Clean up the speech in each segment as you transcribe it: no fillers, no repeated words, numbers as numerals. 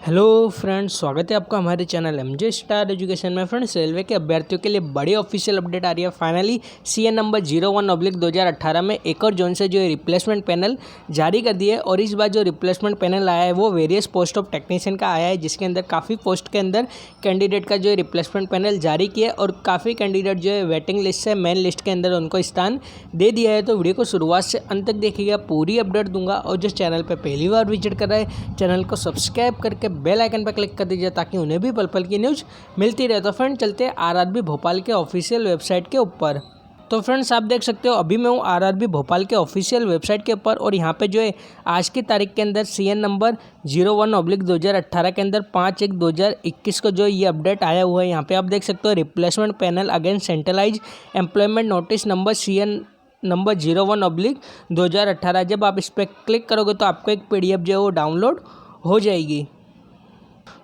Hello friends, स्वागत है आपका हमारे चैनल एमजे स्टार एजुकेशन में। फ्रेंड्स, रेलवे के अभ्यर्थियों के लिए बड़ी ऑफिशियल अपडेट आ रही है। फाइनली सीएन नंबर 01/2018 में एक और जोन से जो है रिप्लेसमेंट पैनल जारी कर दिया है। और इस बार जो रिप्लेसमेंट पैनल आया है वो वेरियस पोस्ट ऑफ टेक्नीशियन का आया है, जिसके अंदर काफ़ी पोस्ट के अंदर कैंडिडेट का जो है रिप्लेसमेंट पैनल जारी किया है और काफ़ी कैंडिडेट जो है वेटिंग लिस्ट से मेन लिस्ट के अंदर उनको स्थान दे दिया है। तो वीडियो को शुरुआत से अंत तक देखिएगा, पूरी अपडेट दूंगा। और जिस चैनल पर पहली बार विजिट कर रहे हैं, चैनल को सब्सक्राइब करके बेल आइकन पर क्लिक कर दीजिए ताकि उन्हें भी पल पल की न्यूज़ मिलती रहे। तो फ्रेंड, चलते हैं आरआरबी भोपाल के ऑफिशियल वेबसाइट के ऊपर। तो फ्रेंड्स, आप देख सकते हो अभी मैं हूँ आरआरबी भोपाल के ऑफिशियल वेबसाइट के ऊपर। और यहाँ पे जो है आज की तारीख के अंदर सीएन नंबर 01/2018 के अंदर 5/1/2021 को जो ये अपडेट आया हुआ है। यहाँ पे आप देख सकते हो replacement panel against centralise employment notice number CN number 01/2018। जब आप इस पर क्लिक करोगे तो आपको एक PDF जो है वो डाउनलोड हो जाएगी।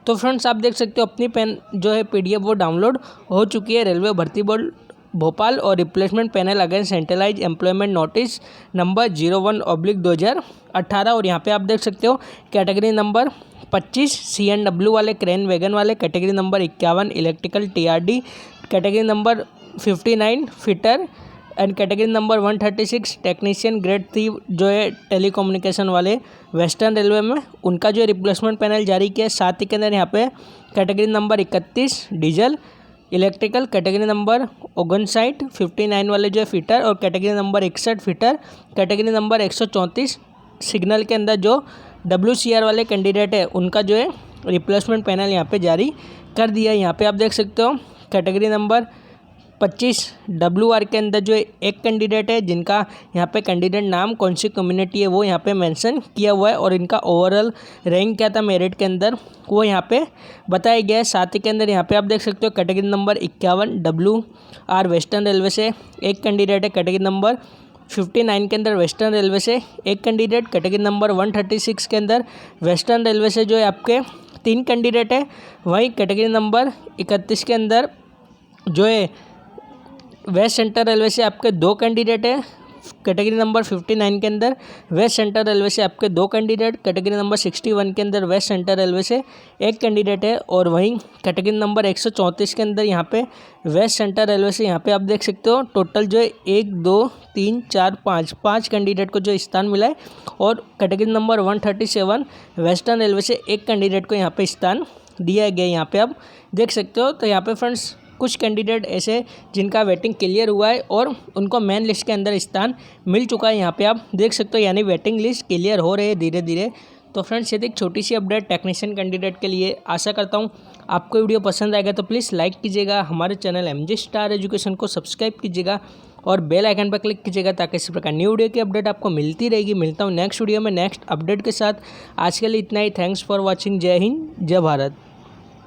तो फ्रेंड्स, आप देख सकते हो अपनी पेन जो है PDF वो डाउनलोड हो चुकी है। रेलवे भर्ती बोर्ड भोपाल और replacement panel against centralise employment notice number 01/2018। और यहाँ पे आप देख सकते हो कैटेगरी नंबर 25 CNW वाले क्रेन वैगन वाले, category number 51 electrical TRD, category number 59 fitter and category number 136 technician grade 3 जो है टेलीकम्युनिकेशन वाले वेस्टर्न रेलवे में, उनका जो रिप्लेसमेंट पैनल जारी किया है। साथ ही के अंदर यहाँ पे category number 31 diesel electrical, category number 59 59 वाले जो है फिटर, और category number 61 fitter, category number 134 signal के अंदर जो WCR वाले कैंडिडेट है उनका जो है रिप्लेसमेंट पैनल यहाँ पे जारी कर दिया है। यहाँ पे आप देख सकते हो कैटेगरी नंबर 25 WR के अंदर जो एक कैंडिडेट है, जिनका यहाँ पे कैंडिडेट नाम कौन सी कम्युनिटी है वो यहाँ पे मेंशन किया हुआ है, और इनका ओवरऑल रैंक क्या था मेरिट के अंदर वो यहाँ पे बताया गया है। साथ ही के अंदर यहाँ पे आप देख सकते हो category number 51 WR western railway से एक कैंडिडेट है, कैटेगरी नंबर 59 के अंदर वेस्टर्न रेलवे से एक कैंडिडेट, कैटेगरी नंबर 136 के अंदर वेस्टर्न रेलवे से जो है आपके 3 कैंडिडेट है। वहीं कैटेगरी नंबर 31 के अंदर जो है वेस्ट सेंट्रल रेलवे से आपके 2 कैंडिडेट है, कैटेगरी नंबर 59 के अंदर वेस्ट सेंट्रल रेलवे से आपके 2 कैंडिडेट, कैटेगरी नंबर 61 के अंदर वेस्ट सेंट्रल रेलवे से एक कैंडिडेट है। और वहीं कैटेगरी नंबर 134 के अंदर यहाँ पे वेस्ट सेंट्रल रेलवे से यहाँ पे आप देख सकते हो टोटल जो है 1 2 3 4 5 कैंडिडेट को जो स्थान मिला है। और कैटेगरी नंबर 137 वेस्टर्न रेलवे से एक कैंडिडेट को यहाँ पे स्थान दिया गया, यहाँ पे आप देख सकते हो। तो यहाँ पे फ्रेंड्स कुछ कैंडिडेट ऐसे जिनका वेटिंग क्लियर हुआ है और उनको मेन लिस्ट के अंदर स्थान मिल चुका है, यहाँ पे आप देख सकते हो, यानी वेटिंग लिस्ट क्लियर हो रही है धीरे धीरे। तो फ्रेंड्स, ये एक छोटी सी अपडेट टेक्नीशियन कैंडिडेट के लिए। आशा करता हूँ आपको वीडियो पसंद आएगा, तो प्लीज़ लाइक कीजिएगा, हमारे चैनल एमजे स्टार एजुकेशन को सब्सक्राइब कीजिएगा और बेल आइकन पर क्लिक कीजिएगा ताकि इसी प्रकार न्यू वीडियो की अपडेट आपको मिलती रहेगी। मिलता हूँ नेक्स्ट वीडियो में नेक्स्ट अपडेट के साथ। आज के लिए इतना ही। Thanks for watching. जय हिंद, जय भारत।